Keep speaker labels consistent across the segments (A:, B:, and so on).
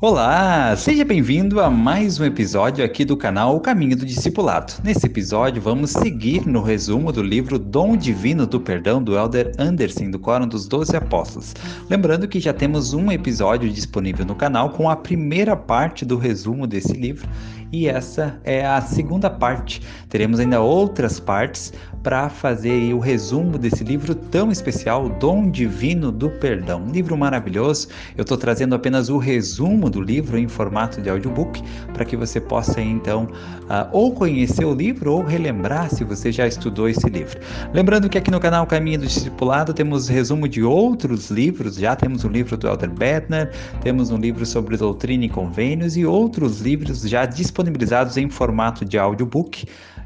A: Olá, seja bem-vindo a mais um episódio aqui do canal O Caminho do Discipulado. Nesse episódio vamos seguir no resumo do livro Dom Divino do Perdão do Elder Anderson, do Quórum dos 12 Apóstolos. Lembrando que já temos um episódio disponível no canal com a primeira parte do resumo desse livro e essa é a segunda parte. Teremos ainda outras partes para fazer o resumo desse livro tão especial, Dom Divino do Perdão. Um livro maravilhoso. Eu estou trazendo apenas o resumo do livro em formato de audiobook para que você possa então ou conhecer o livro ou relembrar se você já estudou esse livro. Lembrando que aqui no canal Caminho do Discipulado temos resumo de outros livros, já temos um livro do Elder Bednar, temos um livro sobre doutrina e convênios e outros livros já disponibilizados em formato de audiobook,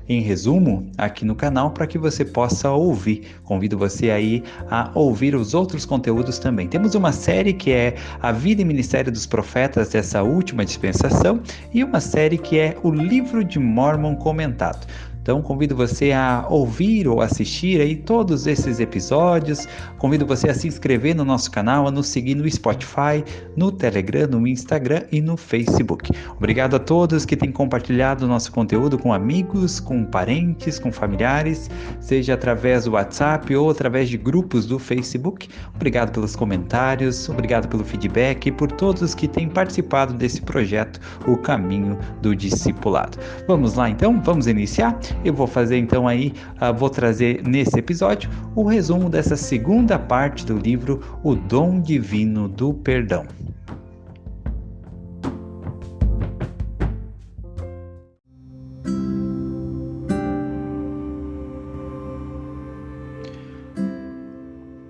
A: em resumo, aqui no canal para que você possa ouvir. Convido você aí a ouvir os outros conteúdos também. Temos uma série que é A Vida e Ministério dos Profetas dessa última dispensação e uma série que é o Livro de Mórmon comentado. Então convido você a ouvir ou assistir aí todos esses episódios, convido você a se inscrever no nosso canal, a nos seguir no Spotify, no Telegram, no Instagram e no Facebook. Obrigado a todos que têm compartilhado o nosso conteúdo com amigos, com parentes, com familiares, seja através do WhatsApp ou através de grupos do Facebook. Obrigado pelos comentários, obrigado pelo feedback e por todos que têm participado desse projeto, O Caminho do Discipulado. Vamos lá então, vamos iniciar? Eu vou fazer então aí, vou trazer nesse episódio o resumo dessa segunda parte do livro O Dom Divino do Perdão.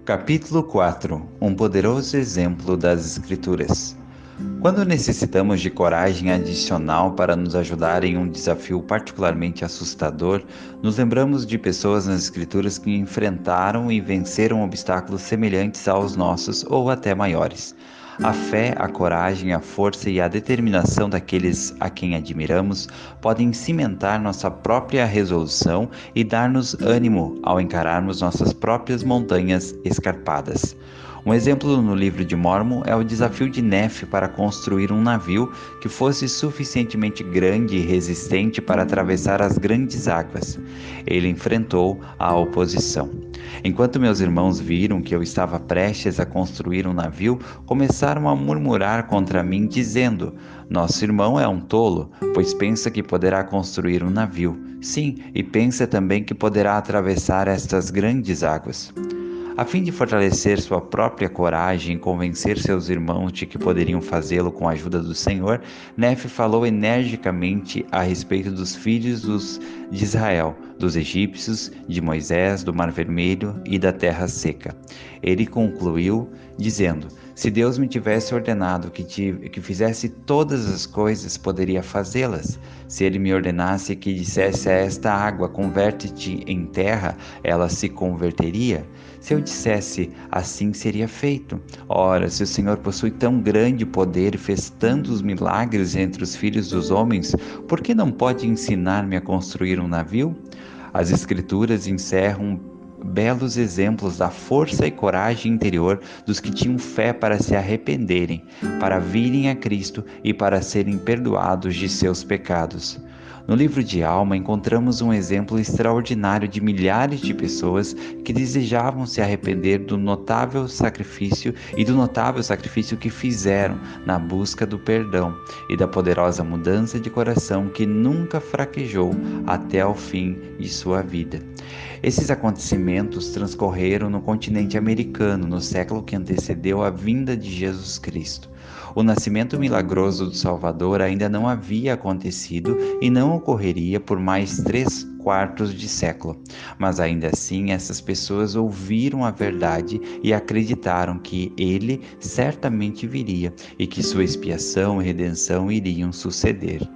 A: Capítulo 4. Um poderoso exemplo das Escrituras. Quando necessitamos de coragem adicional para nos ajudar em um desafio particularmente assustador, nos lembramos de pessoas nas Escrituras que enfrentaram e venceram obstáculos semelhantes aos nossos ou até maiores. A fé, a coragem, a força e a determinação daqueles a quem admiramos podem cimentar nossa própria resolução e dar-nos ânimo ao encararmos nossas próprias montanhas escarpadas. Um exemplo no livro de Mórmon é o desafio de Nefe para construir um navio que fosse suficientemente grande e resistente para atravessar as grandes águas. Ele enfrentou a oposição. Enquanto meus irmãos viram que eu estava prestes a construir um navio, começaram a murmurar contra mim, dizendo: "Nosso irmão é um tolo, pois pensa que poderá construir um navio. Sim, e pensa também que poderá atravessar estas grandes águas." A fim de fortalecer sua própria coragem e convencer seus irmãos de que poderiam fazê-lo com a ajuda do Senhor, Nefe falou energicamente a respeito dos filhos de Israel, dos egípcios, de Moisés, do Mar Vermelho e da terra seca. Ele concluiu dizendo: "Se Deus me tivesse ordenado que fizesse todas as coisas, poderia fazê-las. Se Ele me ordenasse que dissesse a esta água, converte-te em terra, ela se converteria. Se eu dissesse, assim seria feito. Ora, se o Senhor possui tão grande poder e fez tantos milagres entre os filhos dos homens, por que não pode ensinar-me a construir um navio?" As Escrituras encerram belos exemplos da força e coragem interior dos que tinham fé para se arrependerem, para virem a Cristo e para serem perdoados de seus pecados. No livro de Alma encontramos um exemplo extraordinário de milhares de pessoas que desejavam se arrepender do notável sacrifício que fizeram na busca do perdão e da poderosa mudança de coração que nunca fraquejou até o fim de sua vida. Esses acontecimentos transcorreram no continente americano no século que antecedeu a vinda de Jesus Cristo. O nascimento milagroso do Salvador ainda não havia acontecido e não ocorreria por mais 3/4 de século. Mas ainda assim, essas pessoas ouviram a verdade e acreditaram que ele certamente viria e que sua expiação e redenção iriam suceder.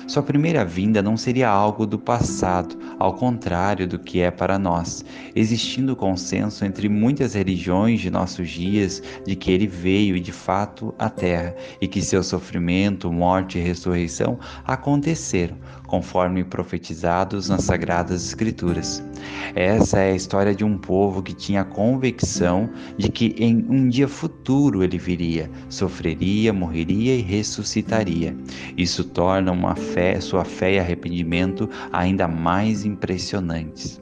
A: Sua primeira vinda não seria algo do passado, ao contrário do que é para nós, existindo consenso entre muitas religiões de nossos dias de que ele veio de fato à Terra e que seu sofrimento, morte e ressurreição aconteceram, conforme profetizados nas Sagradas Escrituras. Essa é a história de um povo que tinha a convicção de que em um dia futuro ele viria, sofreria, morreria e ressuscitaria. Isso torna sua fé e arrependimento ainda mais impressionantes.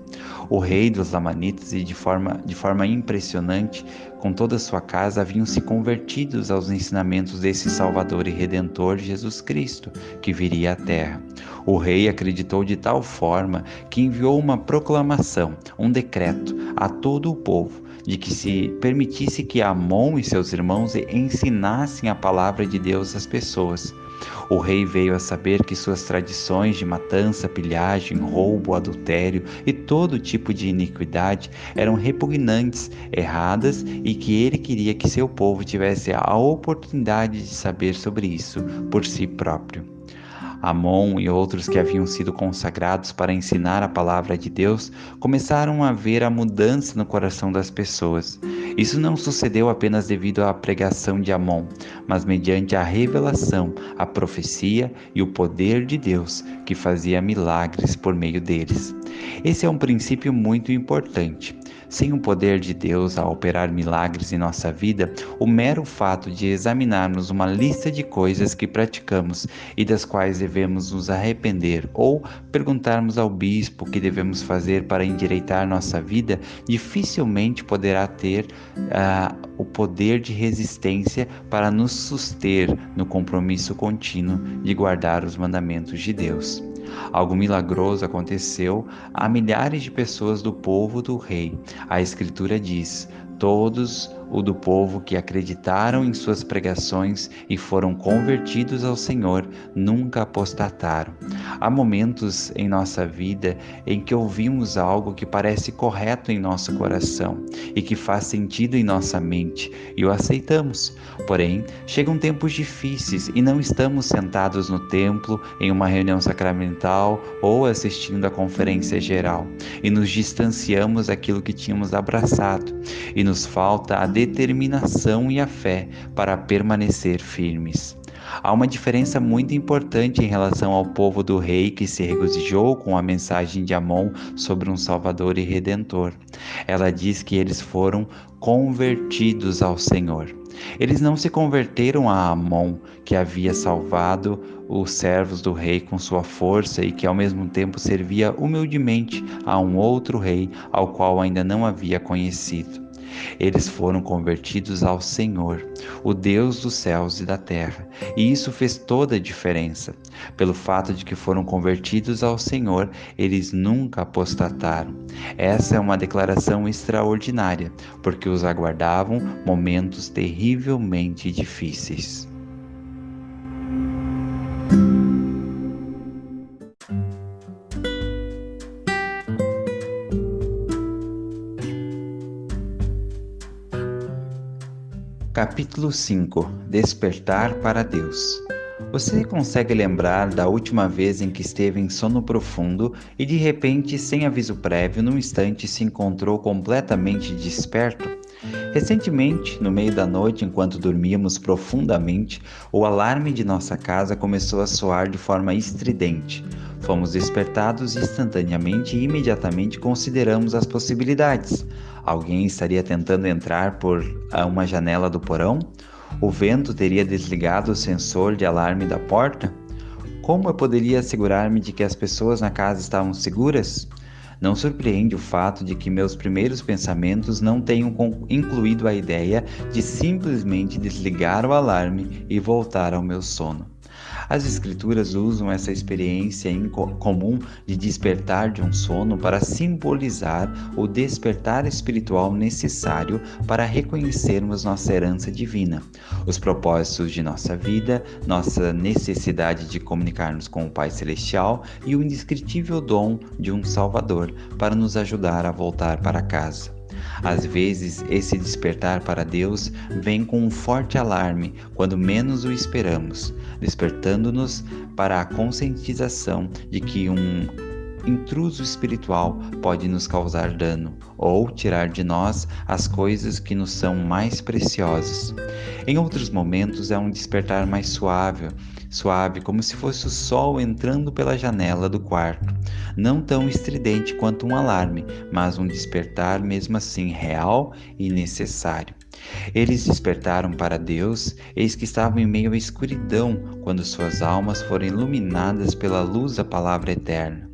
A: O rei dos Lamanitas e de forma impressionante, com toda a sua casa, haviam se convertidos aos ensinamentos desse Salvador e Redentor Jesus Cristo, que viria à terra. O rei acreditou de tal forma que enviou uma proclamação, um decreto a todo o povo, de que se permitisse que Amon e seus irmãos ensinassem a palavra de Deus às pessoas. O rei veio a saber que suas tradições de matança, pilhagem, roubo, adultério e todo tipo de iniquidade eram repugnantes, erradas e que ele queria que seu povo tivesse a oportunidade de saber sobre isso por si próprio. Amon e outros que haviam sido consagrados para ensinar a palavra de Deus começaram a ver a mudança no coração das pessoas. Isso não sucedeu apenas devido à pregação de Amon, mas mediante a revelação, a profecia e o poder de Deus que fazia milagres por meio deles. Esse é um princípio muito importante. Sem o poder de Deus a operar milagres em nossa vida, o mero fato de examinarmos uma lista de coisas que praticamos e das quais devemos nos arrepender ou perguntarmos ao bispo o que devemos fazer para endireitar nossa vida, dificilmente poderá ter o poder de resistência para nos suster no compromisso contínuo de guardar os mandamentos de Deus. Algo milagroso aconteceu a milhares de pessoas do povo do rei. A Escritura diz: todos o do povo que acreditaram em suas pregações e foram convertidos ao Senhor nunca apostataram. Há momentos em nossa vida em que ouvimos algo que parece correto em nosso coração e que faz sentido em nossa mente e o aceitamos. Porém, chegam tempos difíceis e não estamos sentados no templo, em uma reunião sacramental ou assistindo a conferência geral e nos distanciamos daquilo que tínhamos abraçado e nos falta a determinação e a fé para permanecer firmes. Há uma diferença muito importante em relação ao povo do rei que se regozijou com a mensagem de Amon sobre um Salvador e Redentor. Ela diz que eles foram convertidos ao Senhor. Eles não se converteram a Amon, que havia salvado os servos do rei com sua força e que ao mesmo tempo servia humildemente a um outro rei ao qual ainda não havia conhecido. Eles foram convertidos ao Senhor, o Deus dos céus e da terra, e isso fez toda a diferença. Pelo fato de que foram convertidos ao Senhor, eles nunca apostataram. Essa é uma declaração extraordinária, porque os aguardavam momentos terrivelmente difíceis. Capítulo 5 – Despertar para Deus. Você consegue lembrar da última vez em que esteve em sono profundo e de repente, sem aviso prévio, num instante se encontrou completamente desperto? Recentemente, no meio da noite, enquanto dormíamos profundamente, o alarme de nossa casa começou a soar de forma estridente. Fomos despertados instantaneamente e imediatamente consideramos as possibilidades. Alguém estaria tentando entrar por uma janela do porão? O vento teria desligado o sensor de alarme da porta? Como eu poderia assegurar-me de que as pessoas na casa estavam seguras? Não surpreende o fato de que meus primeiros pensamentos não tenham incluído a ideia de simplesmente desligar o alarme e voltar ao meu sono. As Escrituras usam essa experiência comum de despertar de um sono para simbolizar o despertar espiritual necessário para reconhecermos nossa herança divina, os propósitos de nossa vida, nossa necessidade de comunicarmos com o Pai Celestial e o indescritível dom de um Salvador para nos ajudar a voltar para casa. Às vezes, esse despertar para Deus vem com um forte alarme quando menos o esperamos, despertando-nos para a conscientização de que um intruso espiritual pode nos causar dano ou tirar de nós as coisas que nos são mais preciosas. Em outros momentos, é um despertar mais suave, suave como se fosse o sol entrando pela janela do quarto. Não tão estridente quanto um alarme, mas um despertar mesmo assim real e necessário. Eles despertaram para Deus, eis que estavam em meio à escuridão, quando suas almas foram iluminadas pela luz da palavra eterna.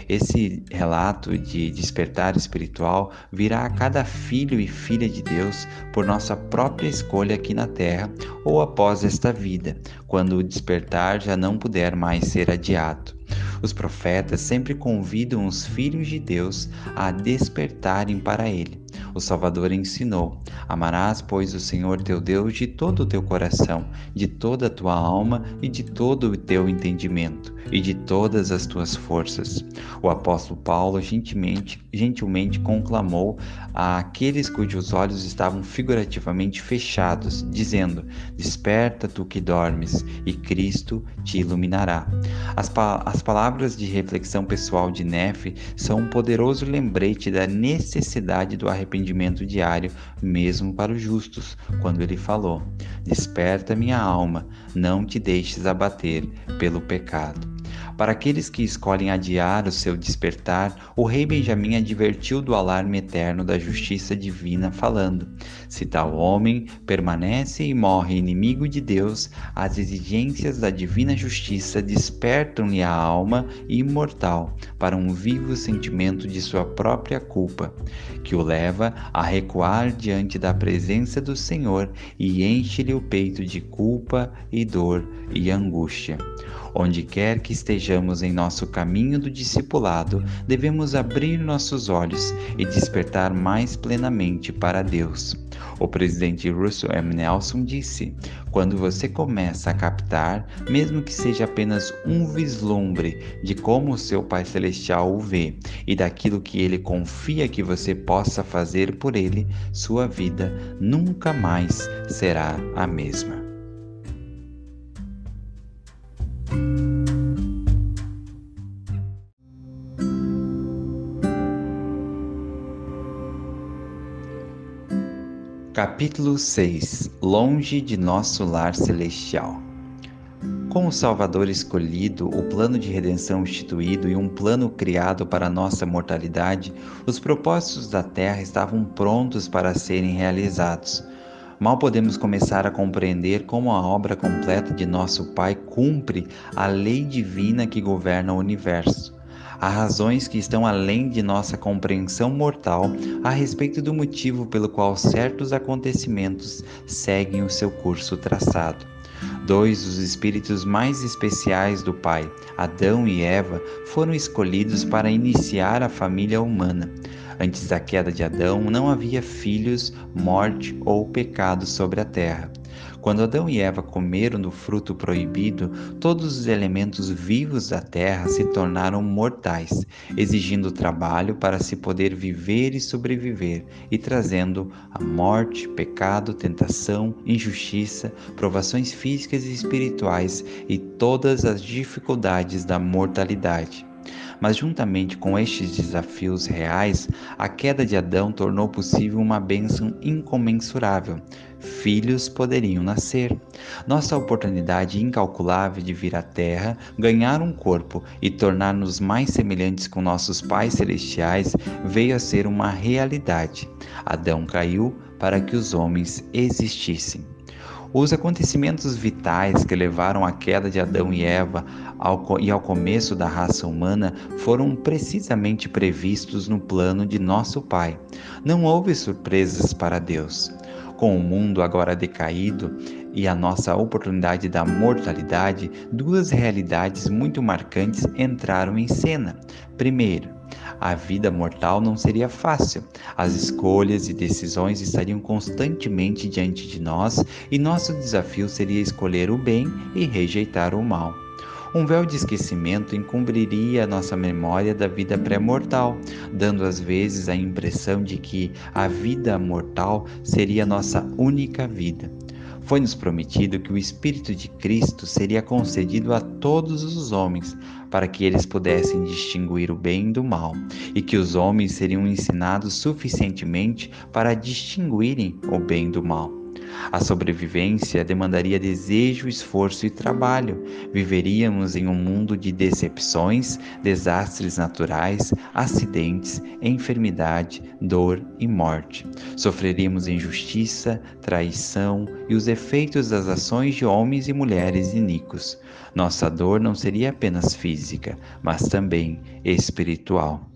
A: Esse relato de despertar espiritual virá a cada filho e filha de Deus por nossa própria escolha aqui na terra ou após esta vida, quando o despertar já não puder mais ser adiado. Os profetas sempre convidam os filhos de Deus a despertarem para Ele. O Salvador ensinou: amarás, pois, o Senhor teu Deus de todo o teu coração, de toda a tua alma e de todo o teu entendimento, e de todas as tuas forças. O apóstolo Paulo gentilmente conclamou àqueles cujos olhos estavam figurativamente fechados, dizendo: desperta tu que dormes, e Cristo te iluminará. As palavras de reflexão pessoal de Nefe são um poderoso lembrete da necessidade do arrependimento diário, mesmo para os justos, quando ele falou: desperta minha alma, não te deixes abater pelo pecado. Para aqueles que escolhem adiar o seu despertar, o rei Benjamim advertiu do alarme eterno da justiça divina, falando: se tal homem permanece e morre inimigo de Deus, as exigências da divina justiça despertam-lhe a alma imortal para um vivo sentimento de sua própria culpa, que o leva a recuar diante da presença do Senhor e enche-lhe o peito de culpa e dor e angústia. Onde quer que estejamos em nosso caminho do discipulado, devemos abrir nossos olhos e despertar mais plenamente para Deus. O presidente Russell M. Nelson disse: quando você começa a captar, mesmo que seja apenas um vislumbre de como o seu Pai Celestial o vê e daquilo que ele confia que você possa fazer por ele, sua vida nunca mais será a mesma. Capítulo 6 – Longe de nosso lar celestial. Com o Salvador escolhido, o plano de redenção instituído e um plano criado para a nossa mortalidade, os propósitos da terra estavam prontos para serem realizados. Mal podemos começar a compreender como a obra completa de nosso Pai cumpre a lei divina que governa o universo. Há razões que estão além de nossa compreensão mortal a respeito do motivo pelo qual certos acontecimentos seguem o seu curso traçado. Dois dos espíritos mais especiais do Pai, Adão e Eva, foram escolhidos para iniciar a família humana. Antes da queda de Adão, não havia filhos, morte ou pecado sobre a terra. Quando Adão e Eva comeram do fruto proibido, todos os elementos vivos da terra se tornaram mortais, exigindo trabalho para se poder viver e sobreviver, e trazendo a morte, pecado, tentação, injustiça, provações físicas e espirituais e todas as dificuldades da mortalidade. Mas juntamente com estes desafios reais, a queda de Adão tornou possível uma bênção incomensurável. Filhos poderiam nascer. Nossa oportunidade incalculável de vir à Terra, ganhar um corpo e tornar-nos mais semelhantes com nossos pais celestiais veio a ser uma realidade. Adão caiu para que os homens existissem. Os acontecimentos vitais que levaram à queda de Adão e Eva e ao começo da raça humana foram precisamente previstos no plano de nosso Pai. Não houve surpresas para Deus. Com o mundo agora decaído e a nossa oportunidade da mortalidade, duas realidades muito marcantes entraram em cena. Primeiro, a vida mortal não seria fácil. As escolhas e decisões estariam constantemente diante de nós e nosso desafio seria escolher o bem e rejeitar o mal. Um véu de esquecimento encobriria a nossa memória da vida pré-mortal, dando às vezes a impressão de que a vida mortal seria nossa única vida. Foi-nos prometido que o Espírito de Cristo seria concedido a todos os homens, para que eles pudessem distinguir o bem do mal, e que os homens seriam ensinados suficientemente para distinguirem o bem do mal. A sobrevivência demandaria desejo, esforço e trabalho. Viveríamos em um mundo de decepções, desastres naturais, acidentes, enfermidade, dor e morte. Sofreríamos injustiça, traição e os efeitos das ações de homens e mulheres iníquos. Nossa dor não seria apenas física, mas também espiritual.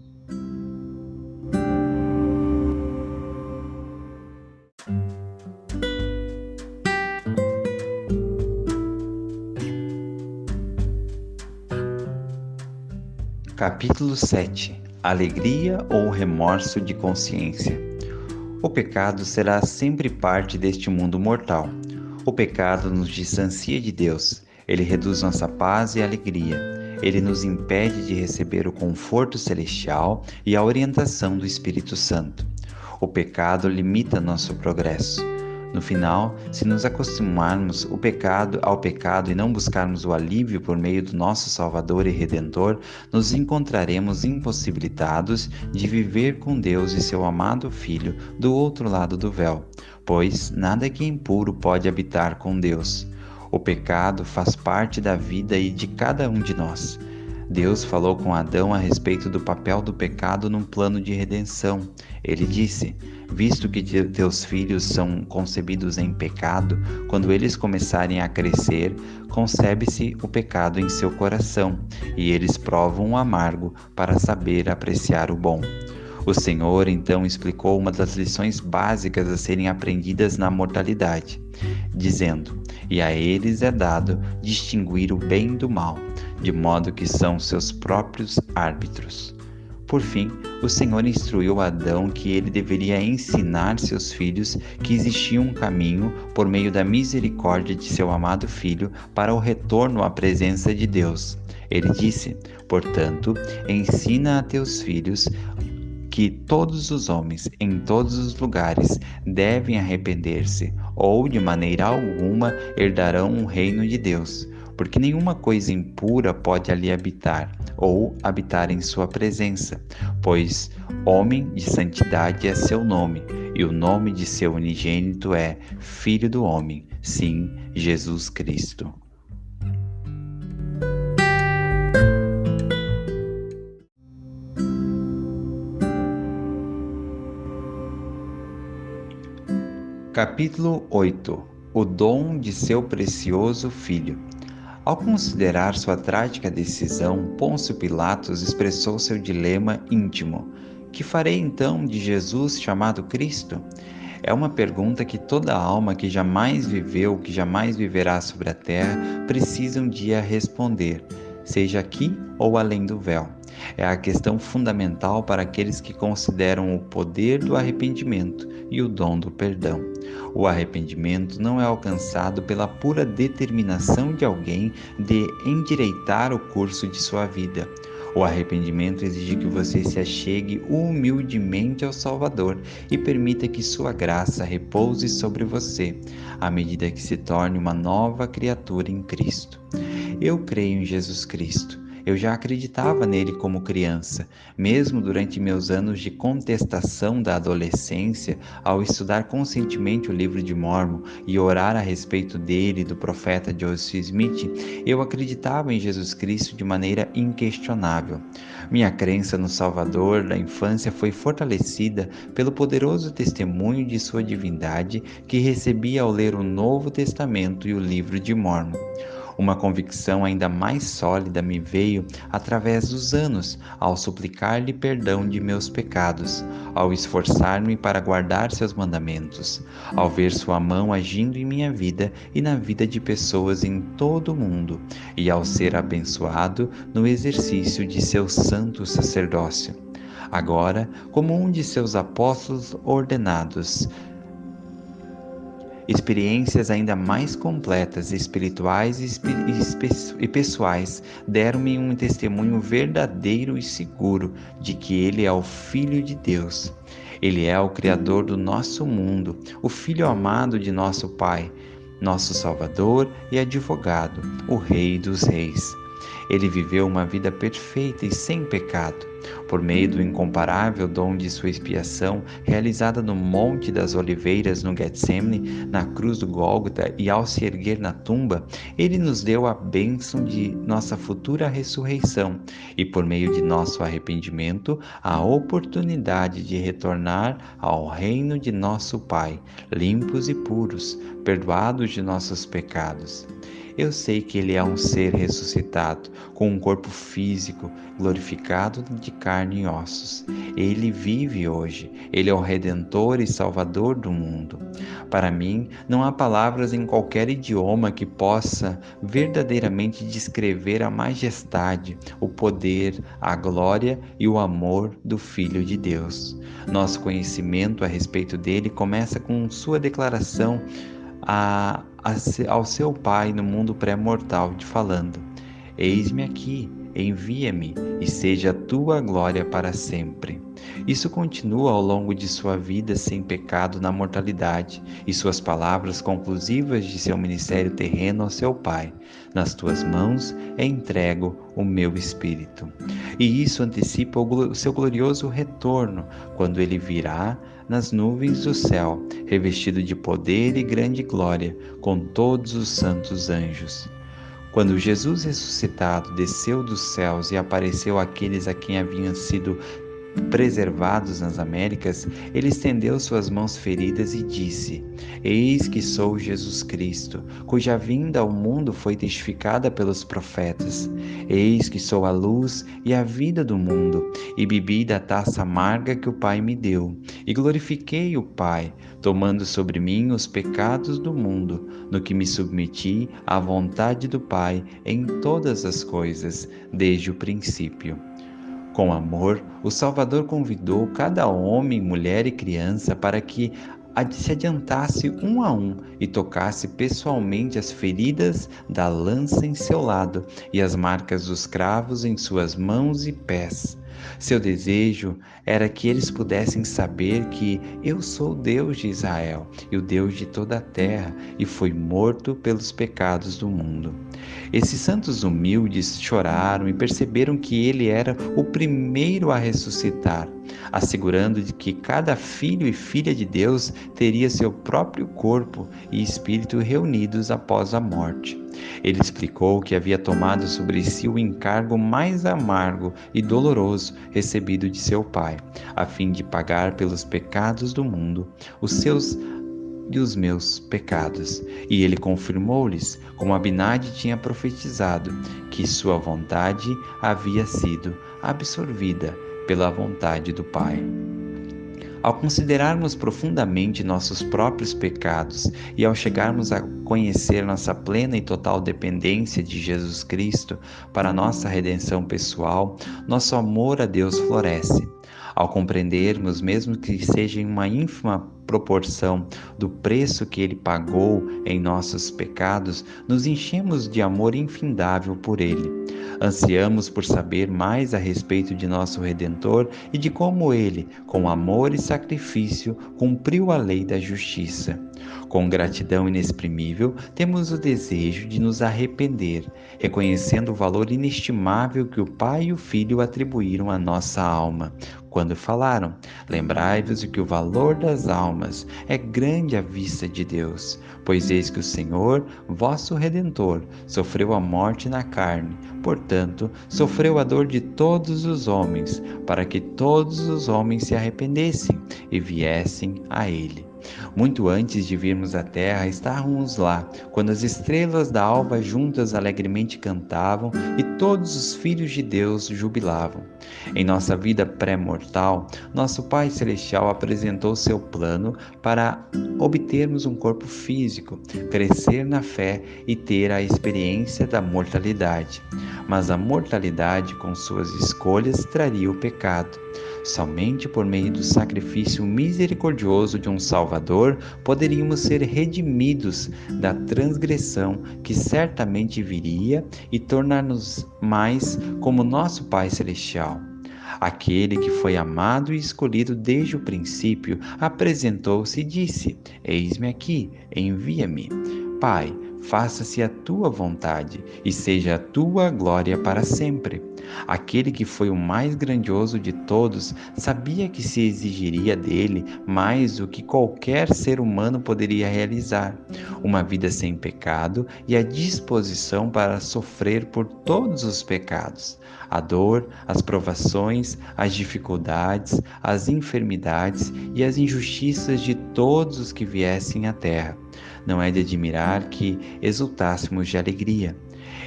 A: Capítulo 7. Alegria ou remorso de consciência. O pecado será sempre parte deste mundo mortal. O pecado nos distancia de Deus. Ele reduz nossa paz e alegria. Ele nos impede de receber o conforto celestial e a orientação do Espírito Santo. O pecado limita nosso progresso. No final, se nos acostumarmos ao pecado e não buscarmos o alívio por meio do nosso Salvador e Redentor, nos encontraremos impossibilitados de viver com Deus e seu amado Filho do outro lado do véu, pois nada que é impuro pode habitar com Deus. O pecado faz parte da vida e de cada um de nós. Deus falou com Adão a respeito do papel do pecado num plano de redenção. Ele disse: visto que teus filhos são concebidos em pecado, quando eles começarem a crescer, concebe-se o pecado em seu coração, e eles provam o amargo para saber apreciar o bom. O Senhor então explicou uma das lições básicas a serem aprendidas na mortalidade, dizendo: e a eles é dado distinguir o bem do mal, de modo que são seus próprios árbitros. Por fim, o Senhor instruiu Adão que ele deveria ensinar seus filhos que existia um caminho, por meio da misericórdia de seu amado Filho, para o retorno à presença de Deus. Ele disse: portanto, ensina a teus filhos que todos os homens, em todos os lugares, devem arrepender-se, ou de maneira alguma herdarão o reino de Deus, porque nenhuma coisa impura pode ali habitar, ou habitar em sua presença, pois homem de santidade é seu nome, e o nome de seu unigênito é Filho do Homem, sim, Jesus Cristo. Capítulo 8. O dom de seu precioso Filho. Ao considerar sua trágica decisão, Pôncio Pilatos expressou seu dilema íntimo: que farei então de Jesus chamado Cristo? É uma pergunta que toda alma que jamais viveu, que jamais viverá sobre a terra, precisa um dia responder, seja aqui ou além do véu. É a questão fundamental para aqueles que consideram o poder do arrependimento e o dom do perdão. O arrependimento não é alcançado pela pura determinação de alguém de endireitar o curso de sua vida. O arrependimento exige que você se achegue humildemente ao Salvador e permita que sua graça repouse sobre você, à medida que se torne uma nova criatura em Cristo. Eu creio em Jesus Cristo. Eu já acreditava nele como criança, mesmo durante meus anos de contestação da adolescência, ao estudar conscientemente o livro de Mórmon e orar a respeito dele e do profeta Joseph Smith. Eu acreditava em Jesus Cristo de maneira inquestionável. Minha crença no Salvador da infância foi fortalecida pelo poderoso testemunho de sua divindade que recebi ao ler o Novo Testamento e o livro de Mórmon. Uma convicção ainda mais sólida me veio através dos anos, ao suplicar-lhe perdão de meus pecados, ao esforçar-me para guardar seus mandamentos, ao ver sua mão agindo em minha vida e na vida de pessoas em todo o mundo, e ao ser abençoado no exercício de seu santo sacerdócio. Agora, como um de seus apóstolos ordenados, experiências ainda mais completas, espirituais e pessoais deram-me um testemunho verdadeiro e seguro de que Ele é o Filho de Deus. Ele é o Criador do nosso mundo, o Filho amado de nosso Pai, nosso Salvador e advogado, o Rei dos Reis. Ele viveu uma vida perfeita e sem pecado. Por meio do incomparável dom de sua expiação, realizada no Monte das Oliveiras, no Getsemane, na cruz do Gólgota e ao se erguer na tumba, ele nos deu a bênção de nossa futura ressurreição e, por meio de nosso arrependimento, a oportunidade de retornar ao reino de nosso Pai, limpos e puros, perdoados de nossos pecados. Eu sei que ele é um ser ressuscitado, com um corpo físico, glorificado de carne e ossos. Ele vive hoje. Ele é o Redentor e Salvador do mundo. Para mim, não há palavras em qualquer idioma que possa verdadeiramente descrever a majestade, o poder, a glória e o amor do Filho de Deus. Nosso conhecimento a respeito dele começa com sua declaração ao seu Pai no mundo pré-mortal, falando: Eis-me aqui, envia-me, e seja a tua glória para sempre. Isso continua ao longo de sua vida sem pecado na mortalidade e suas palavras conclusivas de seu ministério terreno ao seu Pai: nas tuas mãos entrego o meu espírito. E isso antecipa o seu glorioso retorno, quando ele virá nas nuvens do céu, revestido de poder e grande glória, com todos os santos anjos. Quando Jesus ressuscitado desceu dos céus e apareceu àqueles a quem haviam sido preservados nas Américas, ele estendeu suas mãos feridas e disse: Eis que sou Jesus Cristo, cuja vinda ao mundo foi testificada pelos profetas. Eis que sou a luz e a vida do mundo, e bebi da taça amarga que o Pai me deu, e glorifiquei o Pai, tomando sobre mim os pecados do mundo, no que me submeti à vontade do Pai em todas as coisas, desde o princípio. Com amor, o Salvador convidou cada homem, mulher e criança para que se adiantasse um a um e tocasse pessoalmente as feridas da lança em seu lado e as marcas dos cravos em suas mãos e pés. Seu desejo era que eles pudessem saber que eu sou o Deus de Israel e o Deus de toda a terra, e fui morto pelos pecados do mundo. Esses santos humildes choraram e perceberam que ele era o primeiro a ressuscitar, assegurando de que cada filho e filha de Deus teria seu próprio corpo e espírito reunidos após a morte. Ele explicou que havia tomado sobre si o encargo mais amargo e doloroso recebido de seu Pai, a fim de pagar pelos pecados do mundo, os seus e os meus pecados. E ele confirmou-lhes, como Abinadi tinha profetizado, que sua vontade havia sido absorvida pela vontade do Pai. Ao considerarmos profundamente nossos próprios pecados e ao chegarmos a conhecer nossa plena e total dependência de Jesus Cristo para nossa redenção pessoal, nosso amor a Deus floresce. Ao compreendermos, mesmo que seja em uma ínfima proporção do preço que Ele pagou em nossos pecados, nos enchemos de amor infindável por Ele. Ansiamos por saber mais a respeito de nosso Redentor e de como Ele, com amor e sacrifício, cumpriu a lei da justiça. Com gratidão inexprimível, temos o desejo de nos arrepender, reconhecendo o valor inestimável que o Pai e o Filho atribuíram à nossa alma, quando falaram: lembrai-vos de que o valor das almas é grande à vista de Deus, pois eis que o Senhor, vosso Redentor, sofreu a morte na carne, portanto, sofreu a dor de todos os homens, para que todos os homens se arrependessem e viessem a Ele. Muito antes de virmos à terra, estávamos lá, quando as estrelas da alva juntas alegremente cantavam e todos os filhos de Deus jubilavam. Em nossa vida pré-mortal, nosso Pai Celestial apresentou seu plano para obtermos um corpo físico, crescer na fé e ter a experiência da mortalidade. Mas a mortalidade, com suas escolhas, traria o pecado. Somente por meio do sacrifício misericordioso de um Salvador poderíamos ser redimidos da transgressão que certamente viria e tornar-nos mais como nosso Pai Celestial. Aquele que foi amado e escolhido desde o princípio apresentou-se e disse: Eis-me aqui, envia-me. Pai, faça-se a tua vontade, e seja a tua glória para sempre. Aquele que foi o mais grandioso de todos sabia que se exigiria dele mais do que qualquer ser humano poderia realizar: uma vida sem pecado e a disposição para sofrer por todos os pecados, a dor, as provações, as dificuldades, as enfermidades e as injustiças de todos os que viessem à terra. Não é de admirar que exultássemos de alegria.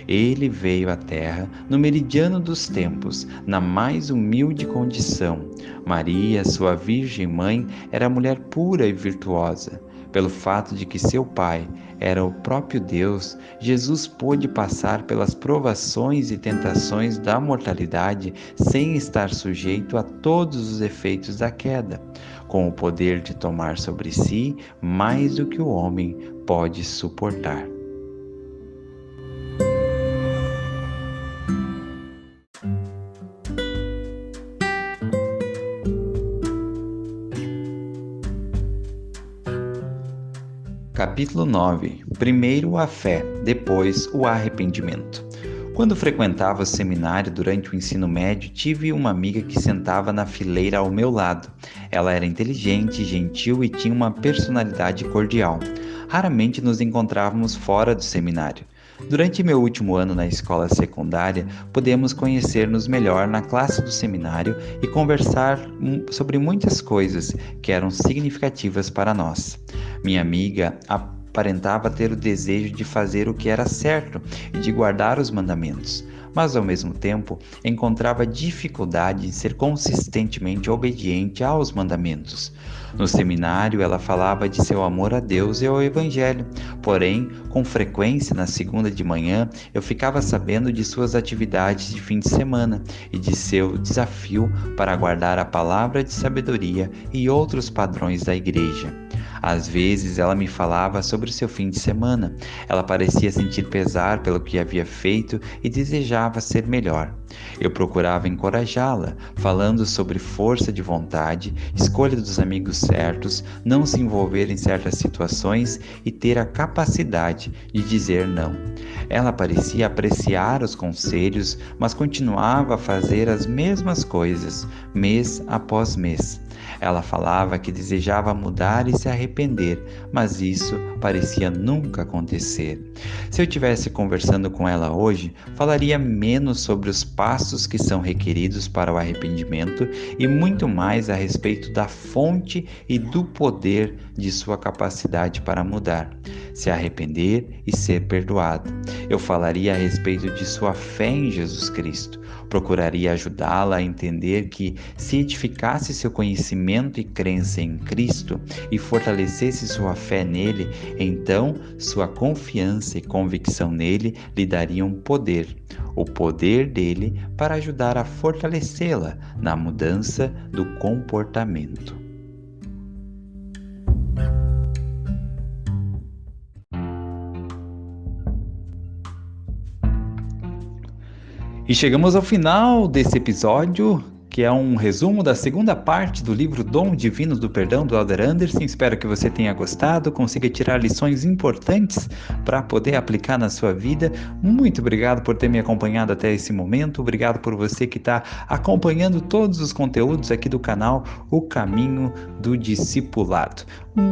A: Ele veio à terra no meridiano dos tempos, na mais humilde condição. Maria, sua Virgem Mãe, era mulher pura e virtuosa. Pelo fato de que seu pai era o próprio Deus, Jesus pôde passar pelas provações e tentações da mortalidade sem estar sujeito a todos os efeitos da queda, com o poder de tomar sobre si mais do que o homem pode suportar. Capítulo 9. Primeiro a fé, depois o arrependimento. Quando frequentava o seminário durante o ensino médio, tive uma amiga que sentava na fileira ao meu lado. Ela era inteligente, gentil e tinha uma personalidade cordial. Raramente nos encontrávamos fora do seminário. Durante meu último ano na escola secundária, pudemos conhecer-nos melhor na classe do seminário e conversar sobre muitas coisas que eram significativas para nós. Minha amiga aparentava ter o desejo de fazer o que era certo e de guardar os mandamentos, mas ao mesmo tempo encontrava dificuldade em ser consistentemente obediente aos mandamentos. No seminário, ela falava de seu amor a Deus e ao Evangelho, porém, com frequência, na segunda de manhã, eu ficava sabendo de suas atividades de fim de semana e de seu desafio para guardar a palavra de sabedoria e outros padrões da igreja. Às vezes ela me falava sobre o seu fim de semana. Ela parecia sentir pesar pelo que havia feito e desejava ser melhor. Eu procurava encorajá-la, falando sobre força de vontade, escolha dos amigos certos, não se envolver em certas situações e ter a capacidade de dizer não. Ela parecia apreciar os conselhos, mas continuava a fazer as mesmas coisas, mês após mês. Ela falava que desejava mudar e se arrepender, mas isso parecia nunca acontecer. Se eu estivesse conversando com ela hoje, falaria menos sobre os passos que são requeridos para o arrependimento e muito mais a respeito da fonte e do poder de sua capacidade para mudar, se arrepender e ser perdoado. Eu falaria a respeito de sua fé em Jesus Cristo. Procuraria ajudá-la a entender que, se edificasse seu conhecimento e crença em Cristo e fortalecesse sua fé nele, então sua confiança e convicção nele lhe dariam poder, o poder dele para ajudar a fortalecê-la na mudança do comportamento. E chegamos ao final desse episódio, que é um resumo da segunda parte do livro Dom Divino do Perdão, do Elder Anderson. Espero que você tenha gostado, consiga tirar lições importantes para poder aplicar na sua vida. Muito obrigado por ter me acompanhado até esse momento. Obrigado por você que está acompanhando todos os conteúdos aqui do canal O Caminho do Discipulado.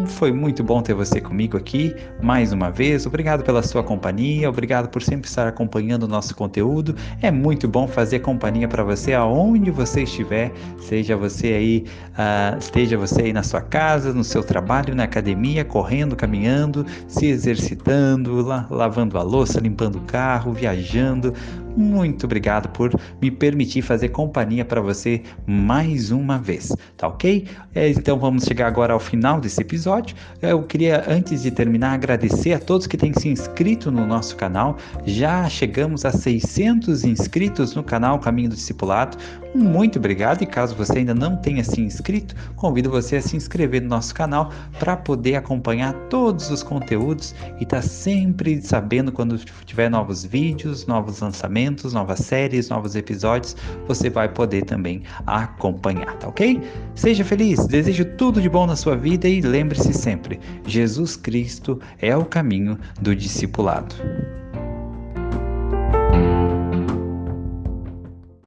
A: Foi muito bom ter você comigo aqui, mais uma vez. Obrigado pela sua companhia, obrigado por sempre estar acompanhando o nosso conteúdo. É muito bom fazer companhia para você aonde você estiver, esteja você aí na sua casa, no seu trabalho, na academia, correndo, caminhando, se exercitando, lavando a louça, limpando o carro, viajando. Muito obrigado por me permitir fazer companhia para você mais uma vez, tá ok? Então vamos chegar agora ao final desse episódio. Eu queria, antes de terminar, agradecer a todos que têm se inscrito no nosso canal. Já chegamos a 600 inscritos no canal Caminho do Discipulado. Muito obrigado, e caso você ainda não tenha se inscrito, convido você a se inscrever no nosso canal para poder acompanhar todos os conteúdos e estar sempre sabendo quando tiver novos vídeos, novos lançamentos, lançamentos, novas séries, novos episódios, você vai poder também acompanhar, tá ok? Seja feliz, desejo tudo de bom na sua vida e lembre-se sempre, Jesus Cristo é o caminho do discipulado.